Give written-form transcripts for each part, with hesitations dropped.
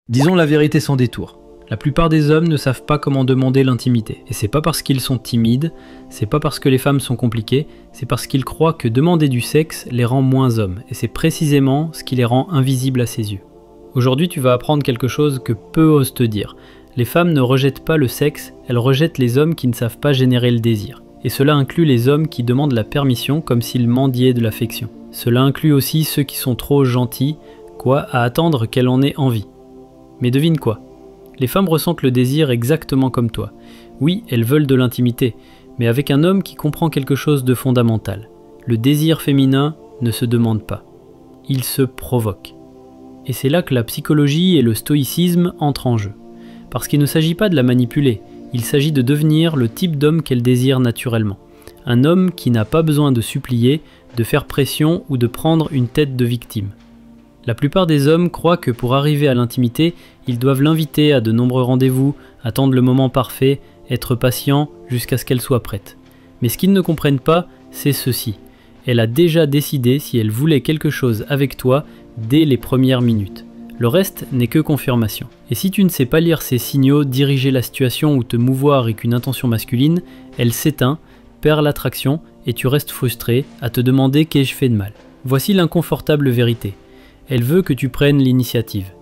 Disons la vérité sans détour. La plupart des hommes ne savent pas comment demander l'intimité. Et c'est pas parce qu'ils sont timides, c'est pas parce que les femmes sont compliquées, c'est parce qu'ils croient que demander du sexe les rend moins hommes. Et c'est précisément ce qui les rend invisibles à ses yeux. Aujourd'hui, tu vas apprendre quelque chose que peu osent te dire. Les femmes ne rejettent pas le sexe, elles rejettent les hommes qui ne savent pas générer le désir. Et cela inclut les hommes qui demandent la permission comme s'ils mendiaient de l'affection. Cela inclut aussi ceux qui sont trop gentils, à attendre qu'elle en ait envie. Mais devine quoi? Les femmes ressentent le désir exactement comme toi. Oui, elles veulent de l'intimité, mais avec un homme qui comprend quelque chose de fondamental. Le désir féminin ne se demande pas. Il se provoque. Et c'est là que la psychologie et le stoïcisme entrent en jeu. Parce qu'il ne s'agit pas de la manipuler, il s'agit de devenir le type d'homme qu'elle désire naturellement. Un homme qui n'a pas besoin de supplier, de faire pression ou de prendre une tête de victime. La plupart des hommes croient que pour arriver à l'intimité, ils doivent l'inviter à de nombreux rendez-vous, attendre le moment parfait, être patient jusqu'à ce qu'elle soit prête. Mais ce qu'ils ne comprennent pas, c'est ceci. Elle a déjà décidé si elle voulait quelque chose avec toi dès les premières minutes. Le reste n'est que confirmation. Et si tu ne sais pas lire ces signaux, diriger la situation ou te mouvoir avec une intention masculine, elle s'éteint, perd l'attraction et tu restes frustré à te demander qu'ai-je fait de mal. Voici l'inconfortable vérité. Elle veut que tu prennes l'initiative.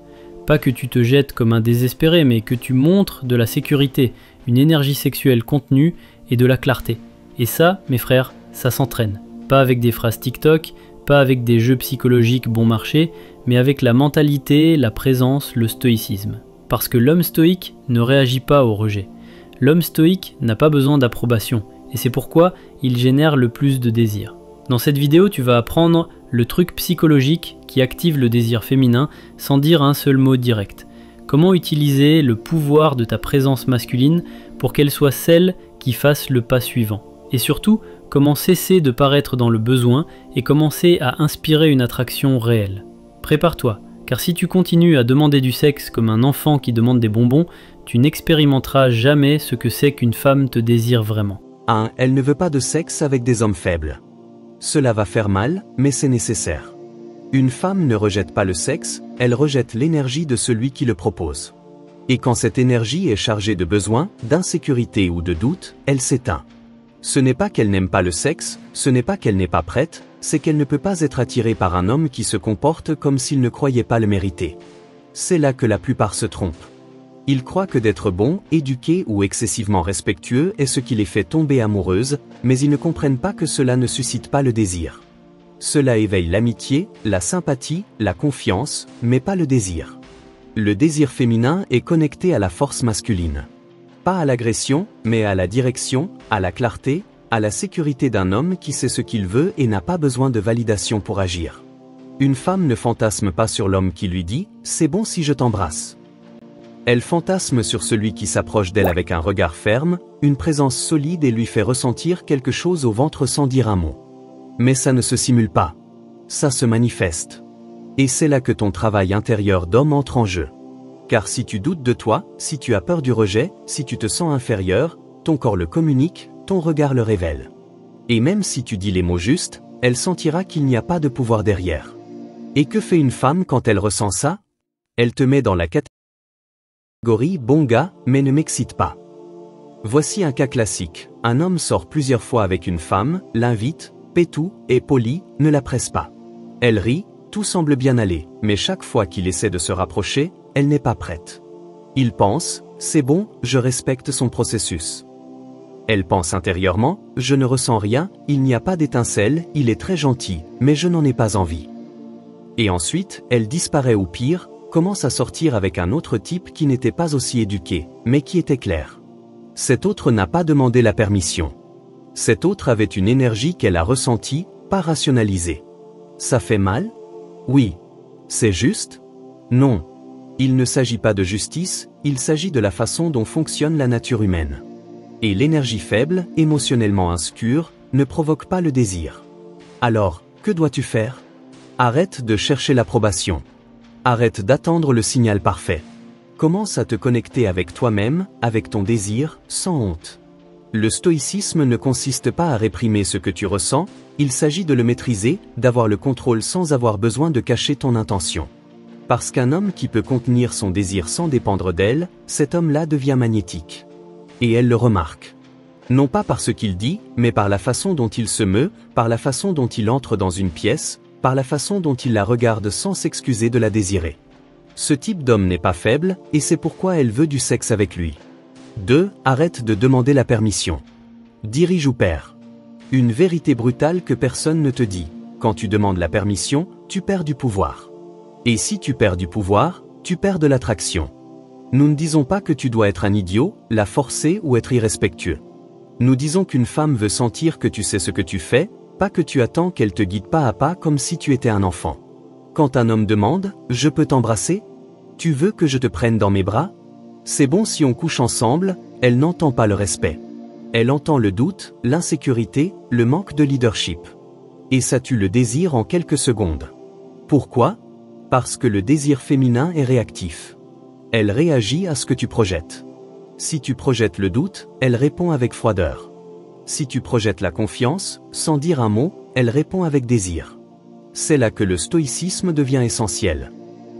Pas que tu te jettes comme un désespéré, mais que tu montres de la sécurité, une énergie sexuelle contenue et de la clarté. Et ça, mes frères, ça s'entraîne. Pas avec des phrases TikTok, pas avec des jeux psychologiques bon marché, mais avec la mentalité, la présence, le stoïcisme. Parce que l'homme stoïque ne réagit pas au rejet. L'homme stoïque n'a pas besoin d'approbation, et c'est pourquoi il génère le plus de désir. Dans cette vidéo, tu vas apprendre le truc psychologique qui active le désir féminin sans dire un seul mot direct. Comment utiliser le pouvoir de ta présence masculine pour qu'elle soit celle qui fasse le pas suivant. Et surtout, comment cesser de paraître dans le besoin et commencer à inspirer une attraction réelle. Prépare-toi, car si tu continues à demander du sexe comme un enfant qui demande des bonbons, tu n'expérimenteras jamais ce que c'est qu'une femme te désire vraiment. 1. Elle ne veut pas de sexe avec des hommes faibles. Cela va faire mal, mais c'est nécessaire. Une femme ne rejette pas le sexe, elle rejette l'énergie de celui qui le propose. Et quand cette énergie est chargée de besoin, d'insécurité ou de doute, elle s'éteint. Ce n'est pas qu'elle n'aime pas le sexe, ce n'est pas qu'elle n'est pas prête, c'est qu'elle ne peut pas être attirée par un homme qui se comporte comme s'il ne croyait pas le mériter. C'est là que la plupart se trompent. Ils croient que d'être bon, éduqué ou excessivement respectueux est ce qui les fait tomber amoureuses, mais ils ne comprennent pas que cela ne suscite pas le désir. Cela éveille l'amitié, la sympathie, la confiance, mais pas le désir. Le désir féminin est connecté à la force masculine. Pas à l'agression, mais à la direction, à la clarté, à la sécurité d'un homme qui sait ce qu'il veut et n'a pas besoin de validation pour agir. Une femme ne fantasme pas sur l'homme qui lui dit « c'est bon si je t'embrasse ». Elle fantasme sur celui qui s'approche d'elle avec un regard ferme, une présence solide et lui fait ressentir quelque chose au ventre sans dire un mot. Mais ça ne se simule pas. Ça se manifeste. Et c'est là que ton travail intérieur d'homme entre en jeu. Car si tu doutes de toi, si tu as peur du rejet, si tu te sens inférieur, ton corps le communique, ton regard le révèle. Et même si tu dis les mots justes, elle sentira qu'il n'y a pas de pouvoir derrière. Et que fait une femme quand elle ressent ça? Elle te met dans la catégorie bon gars, mais ne m'excite pas. Voici un cas classique. Un homme sort plusieurs fois avec une femme, l'invite, paie tout, est poli, ne la presse pas. Elle rit, tout semble bien aller, mais chaque fois qu'il essaie de se rapprocher, elle n'est pas prête. Il pense, c'est bon, je respecte son processus. Elle pense intérieurement, je ne ressens rien, il n'y a pas d'étincelle, il est très gentil, mais je n'en ai pas envie. Et ensuite, elle disparaît ou pire, commence à sortir avec un autre type qui n'était pas aussi éduqué, mais qui était clair. Cet autre n'a pas demandé la permission. Cet autre avait une énergie qu'elle a ressentie, pas rationalisée. Ça fait mal? Oui. C'est juste? Non. Il ne s'agit pas de justice, il s'agit de la façon dont fonctionne la nature humaine. Et l'énergie faible, émotionnellement insécure, ne provoque pas le désir. Alors, que dois-tu faire? Arrête de chercher l'approbation. Arrête d'attendre le signal parfait. Commence à te connecter avec toi-même, avec ton désir, sans honte. Le stoïcisme ne consiste pas à réprimer ce que tu ressens, il s'agit de le maîtriser, d'avoir le contrôle sans avoir besoin de cacher ton intention. Parce qu'un homme qui peut contenir son désir sans dépendre d'elle, cet homme-là devient magnétique. Et elle le remarque. Non pas par ce qu'il dit, mais par la façon dont il se meut, par la façon dont il entre dans une pièce, par la façon dont il la regarde sans s'excuser de la désirer. Ce type d'homme n'est pas faible, et c'est pourquoi elle veut du sexe avec lui. 2. Arrête de demander la permission. Dirige ou perds. Une vérité brutale que personne ne te dit. Quand tu demandes la permission, tu perds du pouvoir. Et si tu perds du pouvoir, tu perds de l'attraction. Nous ne disons pas que tu dois être un idiot, la forcer ou être irrespectueux. Nous disons qu'une femme veut sentir que tu sais ce que tu fais, pas que tu attends qu'elle te guide pas à pas comme si tu étais un enfant. Quand un homme demande « Je peux t'embrasser ? Tu veux que je te prenne dans mes bras ?» C'est bon si on couche ensemble, elle n'entend pas le respect. Elle entend le doute, l'insécurité, le manque de leadership. Et ça tue le désir en quelques secondes. Pourquoi ? Parce que le désir féminin est réactif. Elle réagit à ce que tu projettes. Si tu projettes le doute, elle répond avec froideur. Si tu projettes la confiance, sans dire un mot, elle répond avec désir. C'est là que le stoïcisme devient essentiel.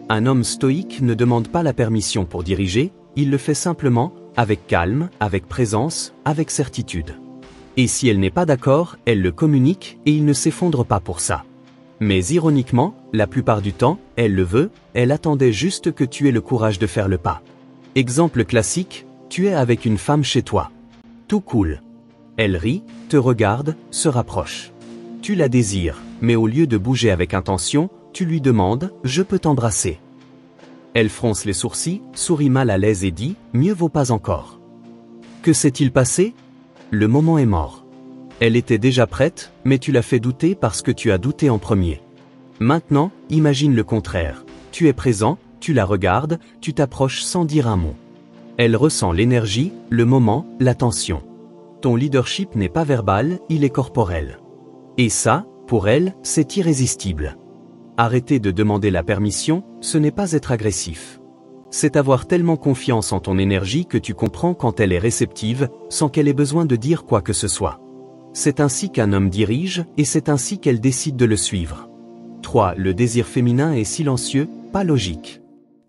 Un homme stoïque ne demande pas la permission pour diriger, il le fait simplement, avec calme, avec présence, avec certitude. Et si elle n'est pas d'accord, elle le communique et il ne s'effondre pas pour ça. Mais ironiquement, la plupart du temps, elle le veut, elle attendait juste que tu aies le courage de faire le pas. Exemple classique, tu es avec une femme chez toi. Tout cool. Elle rit, te regarde, se rapproche. Tu la désires, mais au lieu de bouger avec intention, tu lui demandes « Je peux t'embrasser ?» Elle fronce les sourcils, sourit mal à l'aise et dit « Mieux vaut pas encore ». Que s'est-il passé ? Le moment est mort. Elle était déjà prête, mais tu l'as fait douter parce que tu as douté en premier. Maintenant, imagine le contraire. Tu es présent, tu la regardes, tu t'approches sans dire un mot. Elle ressent l'énergie, le moment, l'attention. Ton leadership n'est pas verbal, il est corporel. Et ça, pour elle, c'est irrésistible. Arrêter de demander la permission, ce n'est pas être agressif. C'est avoir tellement confiance en ton énergie que tu comprends quand elle est réceptive, sans qu'elle ait besoin de dire quoi que ce soit. C'est ainsi qu'un homme dirige, et c'est ainsi qu'elle décide de le suivre. 3. Le désir féminin est silencieux, pas logique.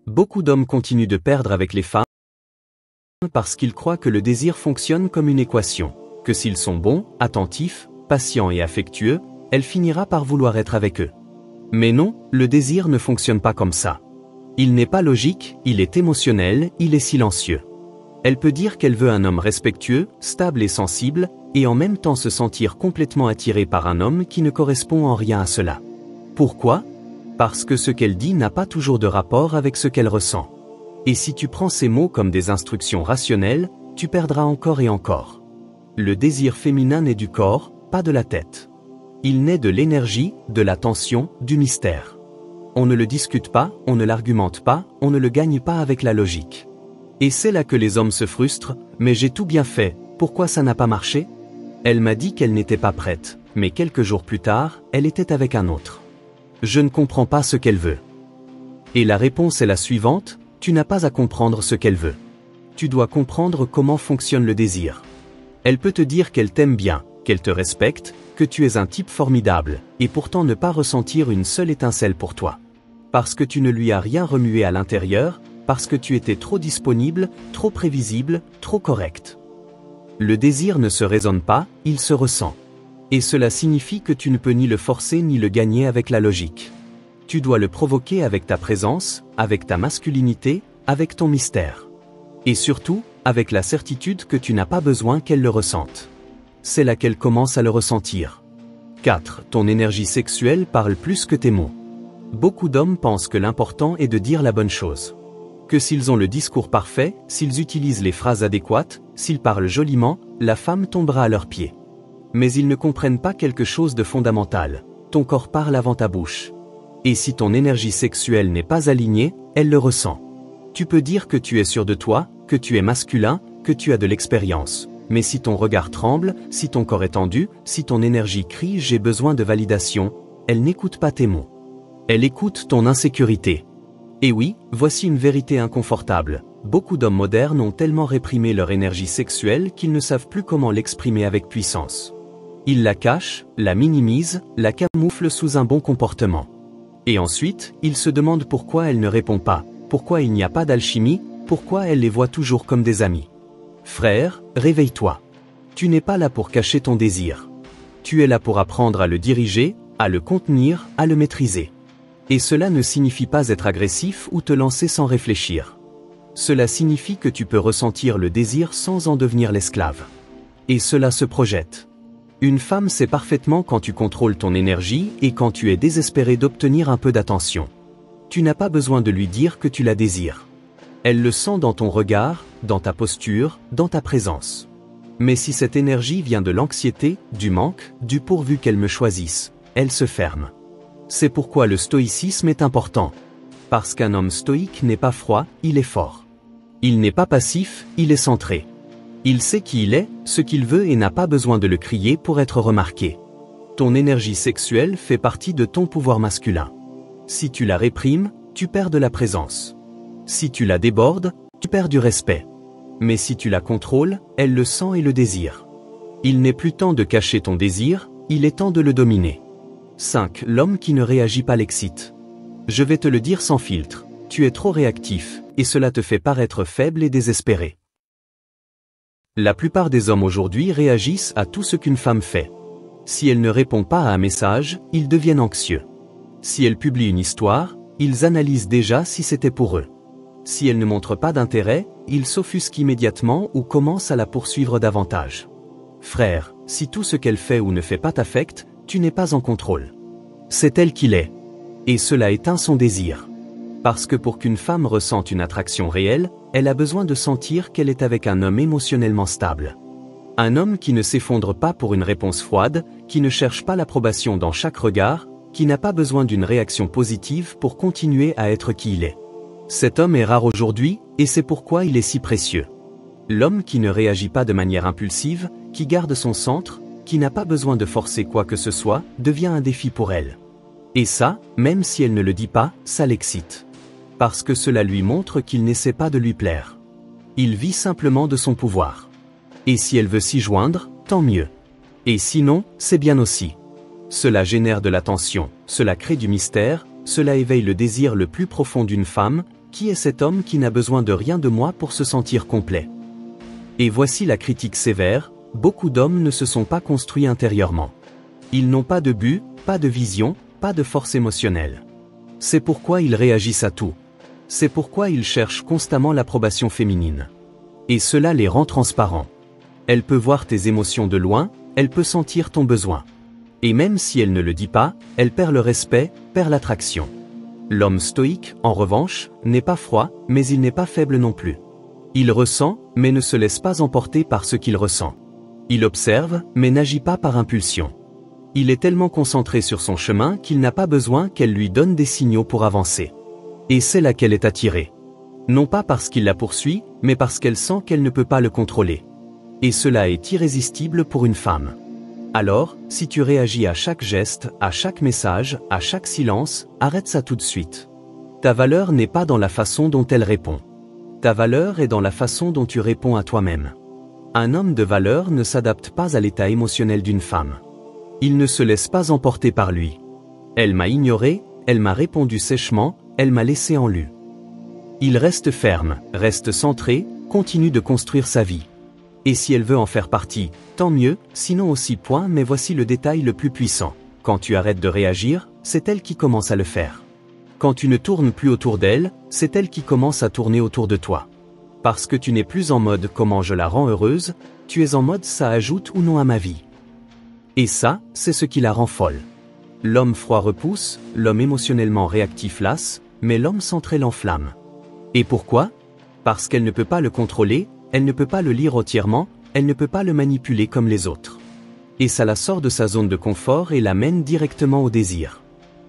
Beaucoup d'hommes continuent de perdre avec les femmes parce qu'ils croient que le désir fonctionne comme une équation, que s'ils sont bons, attentifs, patients et affectueux, elle finira par vouloir être avec eux. Mais non, le désir ne fonctionne pas comme ça. Il n'est pas logique, il est émotionnel, il est silencieux. Elle peut dire qu'elle veut un homme respectueux, stable et sensible, et en même temps se sentir complètement attirée par un homme qui ne correspond en rien à cela. Pourquoi ? Parce que ce qu'elle dit n'a pas toujours de rapport avec ce qu'elle ressent. Et si tu prends ces mots comme des instructions rationnelles, tu perdras encore et encore. Le désir féminin naît du corps, pas de la tête. Il naît de l'énergie, de l'attention, du mystère. On ne le discute pas, on ne l'argumente pas, on ne le gagne pas avec la logique. Et c'est là que les hommes se frustrent, mais j'ai tout bien fait, pourquoi ça n'a pas marché ? Elle m'a dit qu'elle n'était pas prête, mais quelques jours plus tard, elle était avec un autre. Je ne comprends pas ce qu'elle veut. Et la réponse est la suivante, tu n'as pas à comprendre ce qu'elle veut. Tu dois comprendre comment fonctionne le désir. Elle peut te dire qu'elle t'aime bien, qu'elle te respecte, que tu es un type formidable, et pourtant ne pas ressentir une seule étincelle pour toi. Parce que tu ne lui as rien remué à l'intérieur, parce que tu étais trop disponible, trop prévisible, trop correct. Le désir ne se raisonne pas, il se ressent. Et cela signifie que tu ne peux ni le forcer ni le gagner avec la logique. Tu dois le provoquer avec ta présence, avec ta masculinité, avec ton mystère. Et surtout, avec la certitude que tu n'as pas besoin qu'elle le ressente. C'est là qu'elle commence à le ressentir. 4. Ton énergie sexuelle parle plus que tes mots. Beaucoup d'hommes pensent que l'important est de dire la bonne chose. Que s'ils ont le discours parfait, s'ils utilisent les phrases adéquates, s'ils parlent joliment, la femme tombera à leurs pieds. Mais ils ne comprennent pas quelque chose de fondamental. Ton corps parle avant ta bouche. Et si ton énergie sexuelle n'est pas alignée, elle le ressent. Tu peux dire que tu es sûr de toi, que tu es masculin, que tu as de l'expérience. Mais si ton regard tremble, si ton corps est tendu, si ton énergie crie « j'ai besoin de validation », elle n'écoute pas tes mots. Elle écoute ton insécurité. Et oui, voici une vérité inconfortable. Beaucoup d'hommes modernes ont tellement réprimé leur énergie sexuelle qu'ils ne savent plus comment l'exprimer avec puissance. Ils la cachent, la minimisent, la camouflent sous un bon comportement. Et ensuite, il se demande pourquoi elle ne répond pas, pourquoi il n'y a pas d'alchimie, pourquoi elle les voit toujours comme des amis. Frère, réveille-toi. Tu n'es pas là pour cacher ton désir. Tu es là pour apprendre à le diriger, à le contenir, à le maîtriser. Et cela ne signifie pas être agressif ou te lancer sans réfléchir. Cela signifie que tu peux ressentir le désir sans en devenir l'esclave. Et cela se projette. Une femme sait parfaitement quand tu contrôles ton énergie et quand tu es désespéré d'obtenir un peu d'attention. Tu n'as pas besoin de lui dire que tu la désires. Elle le sent dans ton regard, dans ta posture, dans ta présence. Mais si cette énergie vient de l'anxiété, du manque, du pourvu qu'elle me choisisse, elle se ferme. C'est pourquoi le stoïcisme est important. Parce qu'un homme stoïque n'est pas froid, il est fort. Il n'est pas passif, il est centré. Il sait qui il est, ce qu'il veut et n'a pas besoin de le crier pour être remarqué. Ton énergie sexuelle fait partie de ton pouvoir masculin. Si tu la réprimes, tu perds de la présence. Si tu la débordes, tu perds du respect. Mais si tu la contrôles, elle le sent et le désire. Il n'est plus temps de cacher ton désir, il est temps de le dominer. 5. L'homme qui ne réagit pas l'excite. Je vais te le dire sans filtre, tu es trop réactif, et cela te fait paraître faible et désespéré. La plupart des hommes aujourd'hui réagissent à tout ce qu'une femme fait. Si elle ne répond pas à un message, ils deviennent anxieux. Si elle publie une histoire, ils analysent déjà si c'était pour eux. Si elle ne montre pas d'intérêt, ils s'offusquent immédiatement ou commencent à la poursuivre davantage. Frère, si tout ce qu'elle fait ou ne fait pas t'affecte, tu n'es pas en contrôle. C'est elle qui l'est. Et cela éteint son désir. Parce que pour qu'une femme ressente une attraction réelle, elle a besoin de sentir qu'elle est avec un homme émotionnellement stable. Un homme qui ne s'effondre pas pour une réponse froide, qui ne cherche pas l'approbation dans chaque regard, qui n'a pas besoin d'une réaction positive pour continuer à être qui il est. Cet homme est rare aujourd'hui, et c'est pourquoi il est si précieux. L'homme qui ne réagit pas de manière impulsive, qui garde son centre, qui n'a pas besoin de forcer quoi que ce soit, devient un défi pour elle. Et ça, même si elle ne le dit pas, ça l'excite. Parce que cela lui montre qu'il n'essaie pas de lui plaire. Il vit simplement de son pouvoir. Et si elle veut s'y joindre, tant mieux. Et sinon, c'est bien aussi. Cela génère de la tension, cela crée du mystère, cela éveille le désir le plus profond d'une femme, qui est cet homme qui n'a besoin de rien de moi pour se sentir complet. Et voici la critique sévère, beaucoup d'hommes ne se sont pas construits intérieurement. Ils n'ont pas de but, pas de vision, pas de force émotionnelle. C'est pourquoi ils réagissent à tout. C'est pourquoi ils cherchent constamment l'approbation féminine. Et cela les rend transparents. Elle peut voir tes émotions de loin, elle peut sentir ton besoin. Et même si elle ne le dit pas, elle perd le respect, perd l'attraction. L'homme stoïque, en revanche, n'est pas froid, mais il n'est pas faible non plus. Il ressent, mais ne se laisse pas emporter par ce qu'il ressent. Il observe, mais n'agit pas par impulsion. Il est tellement concentré sur son chemin qu'il n'a pas besoin qu'elle lui donne des signaux pour avancer. Et c'est là qu'elle est attirée. Non pas parce qu'il la poursuit, mais parce qu'elle sent qu'elle ne peut pas le contrôler. Et cela est irrésistible pour une femme. Alors, si tu réagis à chaque geste, à chaque message, à chaque silence, arrête ça tout de suite. Ta valeur n'est pas dans la façon dont elle répond. Ta valeur est dans la façon dont tu réponds à toi-même. Un homme de valeur ne s'adapte pas à l'état émotionnel d'une femme. Il ne se laisse pas emporter par lui. Elle m'a ignoré, elle m'a répondu sèchement, elle m'a laissé en lu. Il reste ferme, reste centré, continue de construire sa vie. Et si elle veut en faire partie, tant mieux, sinon aussi point, mais voici le détail le plus puissant. Quand tu arrêtes de réagir, c'est elle qui commence à le faire. Quand tu ne tournes plus autour d'elle, c'est elle qui commence à tourner autour de toi. Parce que tu n'es plus en mode comment je la rends heureuse, tu es en mode ça ajoute ou non à ma vie. Et ça, c'est ce qui la rend folle. L'homme froid repousse, l'homme émotionnellement réactif lasse, mais l'homme centré l'enflamme. Et pourquoi? Parce qu'elle ne peut pas le contrôler, elle ne peut pas le lire entièrement, elle ne peut pas le manipuler comme les autres. Et ça la sort de sa zone de confort et la mène directement au désir.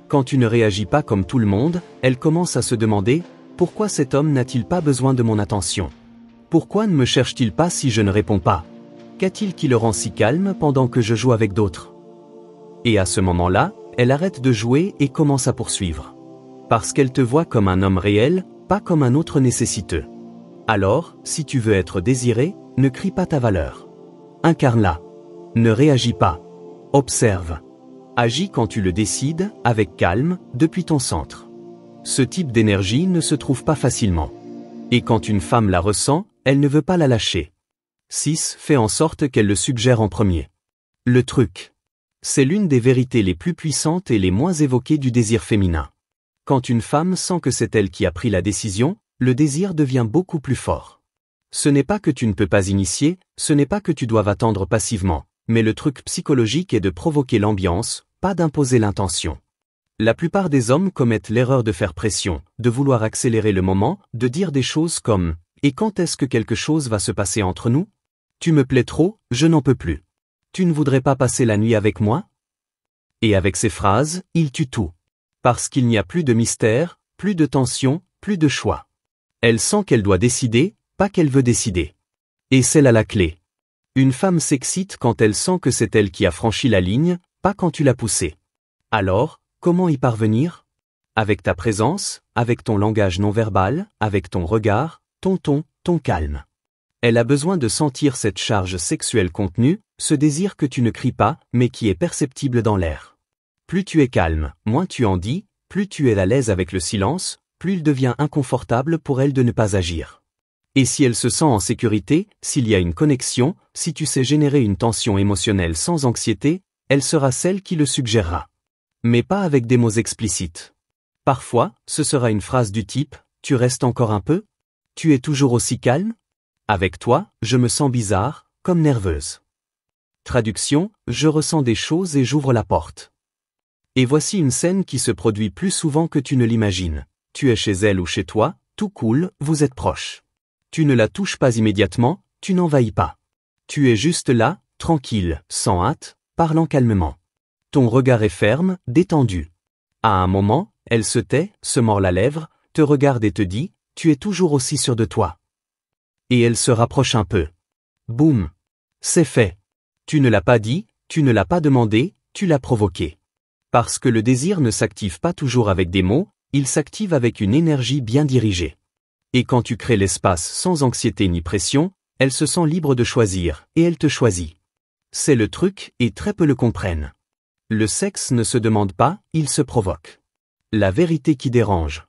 Quand tu ne réagis pas comme tout le monde, elle commence à se demander « Pourquoi cet homme n'a-t-il pas besoin de mon attention? Pourquoi ne me cherche-t-il pas si je ne réponds pas? Qu'a-t-il qui le rend si calme pendant que je joue avec d'autres ?» Et à ce moment-là, elle arrête de jouer et commence à poursuivre. Parce qu'elle te voit comme un homme réel, pas comme un autre nécessiteux. Alors, si tu veux être désiré, ne crie pas ta valeur. Incarne-la. Ne réagis pas. Observe. Agis quand tu le décides, avec calme, depuis ton centre. Ce type d'énergie ne se trouve pas facilement. Et quand une femme la ressent, elle ne veut pas la lâcher. 6. Fais en sorte qu'elle le suggère en premier. Le truc. C'est l'une des vérités les plus puissantes et les moins évoquées du désir féminin. Quand une femme sent que c'est elle qui a pris la décision, le désir devient beaucoup plus fort. Ce n'est pas que tu ne peux pas initier, ce n'est pas que tu doives attendre passivement, mais le truc psychologique est de provoquer l'ambiance, pas d'imposer l'intention. La plupart des hommes commettent l'erreur de faire pression, de vouloir accélérer le moment, de dire des choses comme « Et quand est-ce que quelque chose va se passer entre nous ? Tu me plais trop, je n'en peux plus. Tu ne voudrais pas passer la nuit avec moi ?» Et avec ces phrases, ils tuent tout. Parce qu'il n'y a plus de mystère, plus de tension, plus de choix. Elle sent qu'elle doit décider, pas qu'elle veut décider. Et c'est là la clé. Une femme s'excite quand elle sent que c'est elle qui a franchi la ligne, pas quand tu l'as poussée. Alors, comment y parvenir ? Avec ta présence, avec ton langage non verbal, avec ton regard, ton ton, ton calme. Elle a besoin de sentir cette charge sexuelle contenue, ce désir que tu ne cries pas, mais qui est perceptible dans l'air. Plus tu es calme, moins tu en dis, plus tu es à l'aise avec le silence, plus il devient inconfortable pour elle de ne pas agir. Et si elle se sent en sécurité, s'il y a une connexion, si tu sais générer une tension émotionnelle sans anxiété, elle sera celle qui le suggérera. Mais pas avec des mots explicites. Parfois, ce sera une phrase du type « Tu restes encore un peu ? Tu es toujours aussi calme ? Avec toi, je me sens bizarre, comme nerveuse. » Traduction, je ressens des choses et j'ouvre la porte. Et voici une scène qui se produit plus souvent que tu ne l'imagines. Tu es chez elle ou chez toi, tout cool, vous êtes proches. Tu ne la touches pas immédiatement, tu n'envahis pas. Tu es juste là, tranquille, sans hâte, parlant calmement. Ton regard est ferme, détendu. À un moment, elle se tait, se mord la lèvre, te regarde et te dit « Tu es toujours aussi sûr de toi. » Et elle se rapproche un peu. Boum. C'est fait. Tu ne l'as pas dit, tu ne l'as pas demandé, tu l'as provoqué. Parce que le désir ne s'active pas toujours avec des mots, il s'active avec une énergie bien dirigée. Et quand tu crées l'espace sans anxiété ni pression, elle se sent libre de choisir, et elle te choisit. C'est le truc, et très peu le comprennent. Le sexe ne se demande pas, il se provoque. La vérité qui dérange.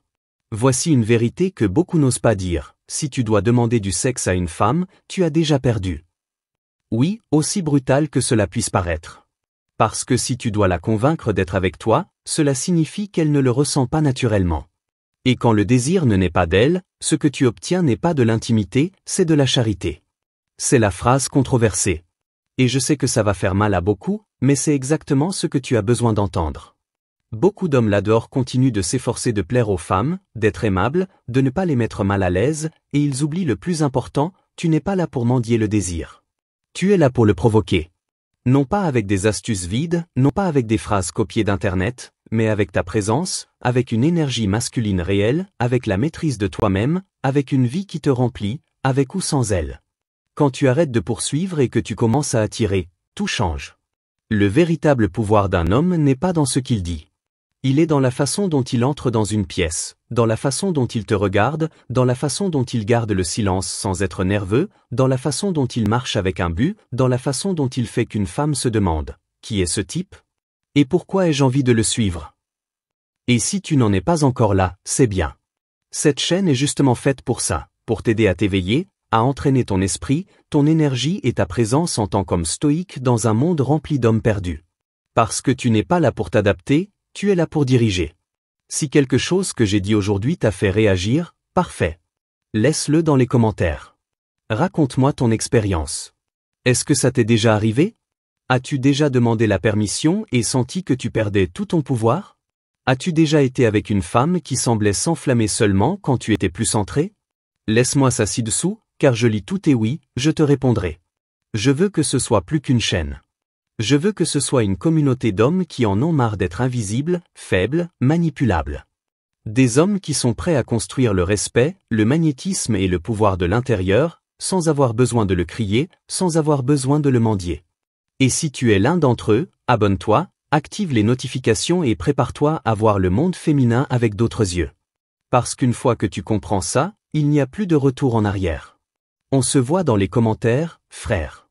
Voici une vérité que beaucoup n'osent pas dire. Si tu dois demander du sexe à une femme, tu as déjà perdu. Oui, aussi brutal que cela puisse paraître. Parce que si tu dois la convaincre d'être avec toi, cela signifie qu'elle ne le ressent pas naturellement. Et quand le désir ne naît pas d'elle, ce que tu obtiens n'est pas de l'intimité, c'est de la charité. C'est la phrase controversée. Et je sais que ça va faire mal à beaucoup, mais c'est exactement ce que tu as besoin d'entendre. Beaucoup d'hommes là-dehors continuent de s'efforcer de plaire aux femmes, d'être aimables, de ne pas les mettre mal à l'aise, et ils oublient le plus important, tu n'es pas là pour mendier le désir. Tu es là pour le provoquer. Non pas avec des astuces vides, non pas avec des phrases copiées d'Internet, mais avec ta présence, avec une énergie masculine réelle, avec la maîtrise de toi-même, avec une vie qui te remplit, avec ou sans elle. Quand tu arrêtes de poursuivre et que tu commences à attirer, tout change. Le véritable pouvoir d'un homme n'est pas dans ce qu'il dit. Il est dans la façon dont il entre dans une pièce, dans la façon dont il te regarde, dans la façon dont il garde le silence sans être nerveux, dans la façon dont il marche avec un but, dans la façon dont il fait qu'une femme se demande « Qui est ce type ? Et pourquoi ai-je envie de le suivre ?» Et si tu n'en es pas encore là, c'est bien. Cette chaîne est justement faite pour ça, pour t'aider à t'éveiller, à entraîner ton esprit, ton énergie et ta présence en tant qu'homme stoïque dans un monde rempli d'hommes perdus. Parce que tu n'es pas là pour t'adapter, tu es là pour diriger. Si quelque chose que j'ai dit aujourd'hui t'a fait réagir, parfait. Laisse-le dans les commentaires. Raconte-moi ton expérience. Est-ce que ça t'est déjà arrivé ? As-tu déjà demandé la permission et senti que tu perdais tout ton pouvoir ? As-tu déjà été avec une femme qui semblait s'enflammer seulement quand tu étais plus centré ? Laisse-moi ça ci-dessous, car je lis tout et oui, je te répondrai. Je veux que ce soit plus qu'une chaîne. Je veux que ce soit une communauté d'hommes qui en ont marre d'être invisibles, faibles, manipulables. Des hommes qui sont prêts à construire le respect, le magnétisme et le pouvoir de l'intérieur, sans avoir besoin de le crier, sans avoir besoin de le mendier. Et si tu es l'un d'entre eux, abonne-toi, active les notifications et prépare-toi à voir le monde féminin avec d'autres yeux. Parce qu'une fois que tu comprends ça, il n'y a plus de retour en arrière. On se voit dans les commentaires, frère.